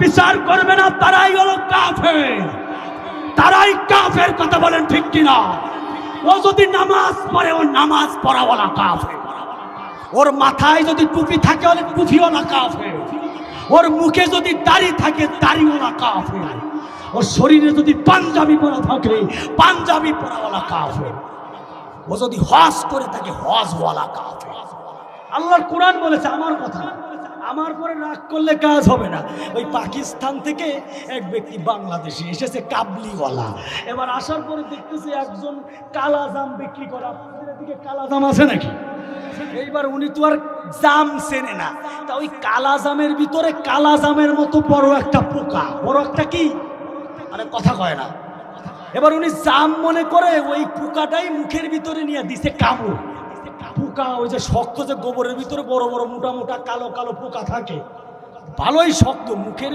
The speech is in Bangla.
বিচার করবে না তারাই হলো কাফের, তারাই কাফের। কথা বলেন ঠিক কিনা? ও যদি নামাজ পড়ে, ও নামাজ পড়াওয়ালা কাফের। ওর মাথায় যদি টুপি থাকে, ওর টুপিওয়ালা কাফের। ওর মুখে যদি দাড়ি থাকে, দাড়িওয়ালা কাফের। ওর শরীরে যদি পাঞ্জাবি পরা থাকে, পাঞ্জাবি পরাওয়ালা কাফের। ও যদি হজ করে থাকে, হজওয়ালা কাফের। আল্লাহর কোরআন বলেছে, আমার কথা, আমার পরে রাগ করলে কাজ হবে না। ওই পাকিস্তান থেকে এক ব্যক্তি বাংলাদেশে এসেছে, কাবলিওয়ালা। এবার আসার পরে দেখতেছে একজন কালাজাম বিক্রি করে। আপনাদের দিকে কালাজাম আছে নাকি? এইবার উনি তো আর জাম চেনে না, তা ওই কালাজামের ভিতরে কালাজামের মতো বড় একটা পোকা, বড় একটা কি, আরে কথা কয় না। এবার উনি জাম মনে করে ওই পোকাটাই মুখের ভিতরে নিয়ে দিছে কামড়। পোকা ওই যে শক্ত, যে গোবরের ভিতরে বড় বড় মোটা মোটা কালো কালো পোকা থাকে, ভালোই শক্ত, মুখের